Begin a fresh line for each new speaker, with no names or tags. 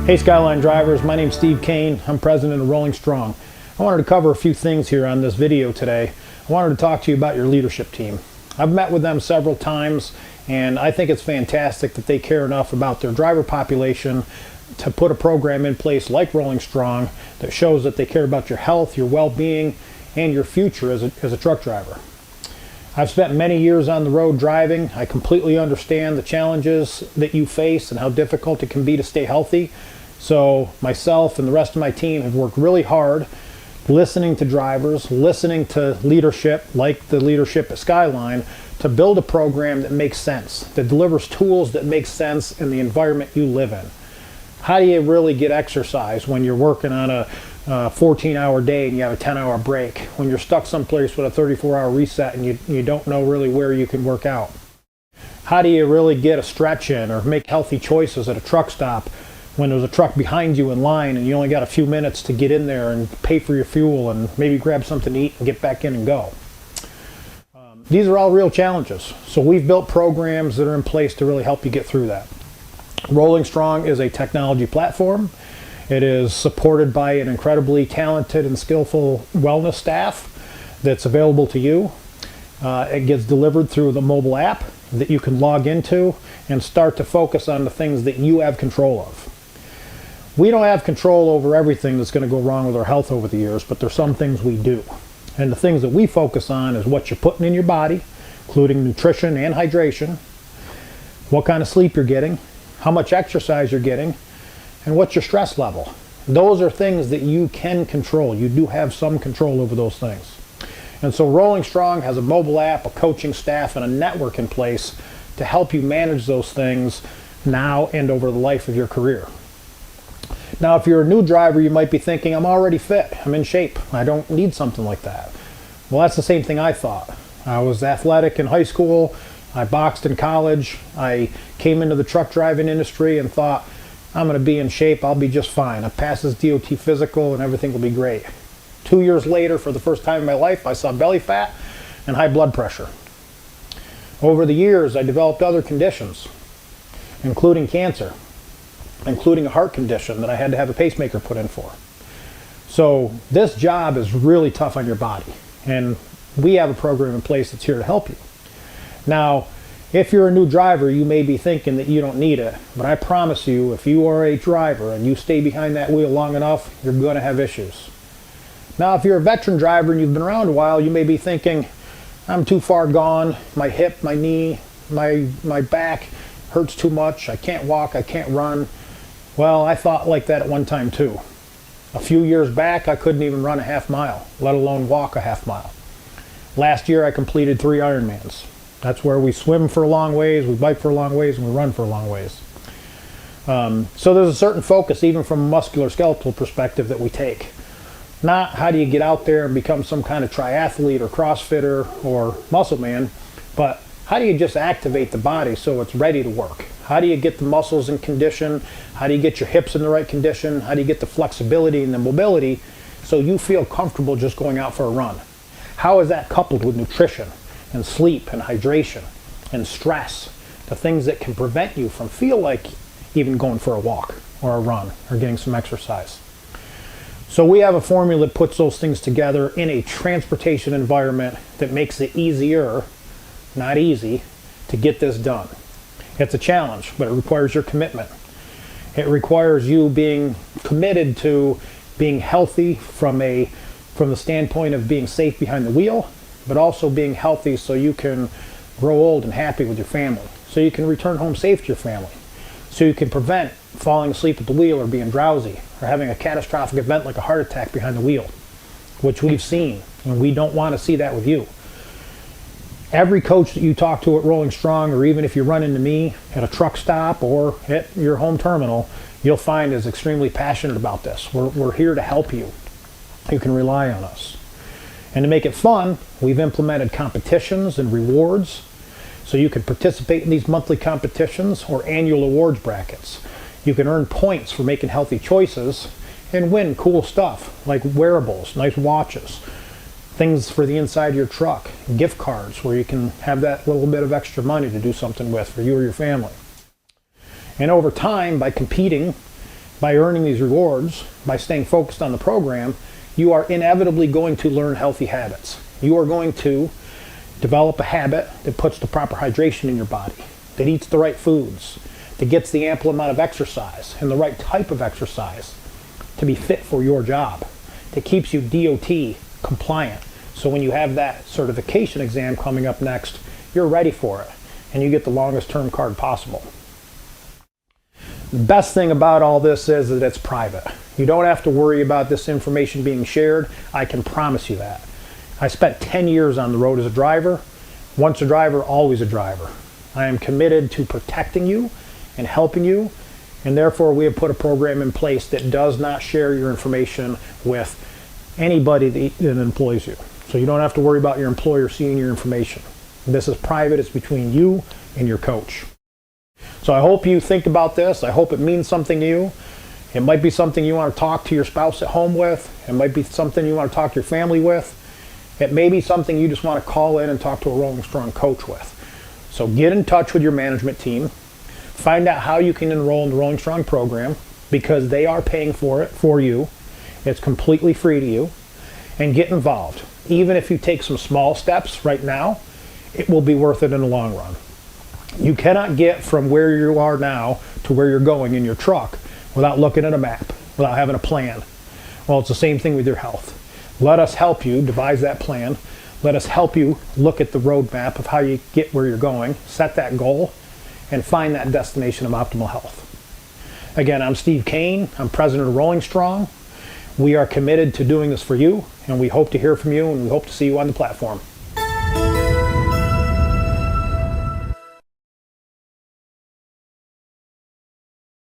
Hey Skyline drivers, my name's Steve Kane. I'm president of Rolling Strong. I wanted to cover a few things here on this video today. I wanted to talk to you about your leadership team. I've met with them several times and I think it's fantastic that they care enough about their driver population to put a program in place like Rolling Strong that shows that they care about your health, your well-being, and your future as a truck driver. I've spent many years on the road driving. I completely understand the challenges that you face and how difficult it can be to stay healthy. So myself and the rest of my team have worked really hard listening to drivers, listening to leadership like the leadership at Skyline to build a program that makes sense, that delivers tools that make sense in the environment you live in. How do you really get exercise when you're working on a 14-hour day and you have a 10-hour break, when you're stuck someplace with a 34-hour reset and you don't know really where you can work out? How do you really get a stretch in or make healthy choices at a truck stop when there's a truck behind you in line and you only got a few minutes to get in there and pay for your fuel and maybe grab something to eat and get back in and go? These are all real challenges. So we've built programs that are in place to really help you get through that. Rolling Strong is a technology platform. It is supported by an incredibly talented and skillful wellness staff that's available to you. It gets delivered through the mobile app that you can log into and start to focus on the things that you have control of. We don't have control over everything that's going to go wrong with our health over the years, but there's some things we do. And the things that we focus on is what you're putting in your body, including nutrition and hydration, what kind of sleep you're getting, how much exercise you're getting, and what's your stress level. Those are things that you can control. You do have some control over those things. And so Rolling Strong has a mobile app, a coaching staff, and a network in place to help you manage those things now and over the life of your career. Now, if you're a new driver, you might be thinking, I'm already fit, I'm in shape, I don't need something like that. Well, that's the same thing I thought. I was athletic in high school, I boxed in college, I came into the truck driving industry and thought, I'm going to be in shape, I'll be just fine. I passed this DOT physical and everything will be great. 2 years later, for the first time in my life, I saw belly fat and high blood pressure. Over the years, I developed other conditions, including cancer, including a heart condition that I had to have a pacemaker put in for. So this job is really tough on your body, and we have a program in place that's here to help you. Now, if you're a new driver, you may be thinking that you don't need it, but I promise you, if you are a driver and you stay behind that wheel long enough, you're going to have issues. Now, if you're a veteran driver and you've been around a while, you may be thinking, I'm too far gone, my hip, my knee, my back hurts too much, I can't walk, I can't run. Well, I thought like that at one time too. A few years back, I couldn't even run a half mile, let alone walk a half mile. Last year, I completed 3 Ironmans. That's where we swim for a long ways, we bike for a long ways, and we run for a long ways. So there's a certain focus, even from a musculoskeletal perspective, that we take. Not how do you get out there and become some kind of triathlete or CrossFitter or muscle man, but how do you just activate the body so it's ready to work? How do you get the muscles in condition? How do you get your hips in the right condition? How do you get the flexibility and the mobility so you feel comfortable just going out for a run? How is that coupled with nutrition and sleep and hydration and stress, the things that can prevent you from feel like even going for a walk or a run or getting some exercise? So we have a formula that puts those things together in a transportation environment that makes it easier, not easy, to get this done. It's a challenge, but it requires your commitment. It requires you being committed to being healthy from the standpoint of being safe behind the wheel, but also being healthy so you can grow old and happy with your family, so you can return home safe to your family, so you can prevent falling asleep at the wheel or being drowsy or having a catastrophic event like a heart attack behind the wheel, which we've seen, and we don't want to see that with you. Every coach that you talk to at Rolling Strong, or even if you run into me at a truck stop or at your home terminal, you'll find is extremely passionate about this. We're here to help you. You can rely on us. And to make it fun, we've implemented competitions and rewards so you can participate in these monthly competitions or annual awards brackets. You can earn points for making healthy choices and win cool stuff like wearables, nice watches, things for the inside of your truck, gift cards where you can have that little bit of extra money to do something with for you or your family. And over time, by competing by earning these rewards, by staying focused on the program, you are inevitably going to learn healthy habits. You are going to develop a habit that puts the proper hydration in your body, that eats the right foods, that gets the ample amount of exercise and the right type of exercise to be fit for your job, that keeps you DOT compliant. So when you have that certification exam coming up next, you're ready for it and you get the longest term card possible. The best thing about all this is that it's private. You don't have to worry about this information being shared. I can promise you that. I spent 10 years on the road as a driver. Once a driver, always a driver. I am committed to protecting you and helping you, and therefore we have put a program in place that does not share your information with anybody that employs you. So you don't have to worry about your employer seeing your information. This is private. It's between you and your coach. So I hope you think about this. I hope it means something to you. It might be something you want to talk to your spouse at home with. It might be something you want to talk to your family with. It may be something you just want to call in and talk to a Rolling Strong coach with. So get in touch with your management team. Find out how you can enroll in the Rolling Strong program, because they are paying for it for you. It's completely free to you. And get involved. Even if you take some small steps right now, it will be worth it in the long run. You cannot get from where you are now to where you're going in your truck without looking at a map, without having a plan. Well, it's the same thing with your health. Let us help you devise that plan. Let us help you look at the roadmap of how you get where you're going, set that goal, and find that destination of optimal health. Again, I'm Steve Kane. I'm president of Rolling Strong. We are committed to doing this for you, and we hope to hear from you, and we hope to see you on the platform.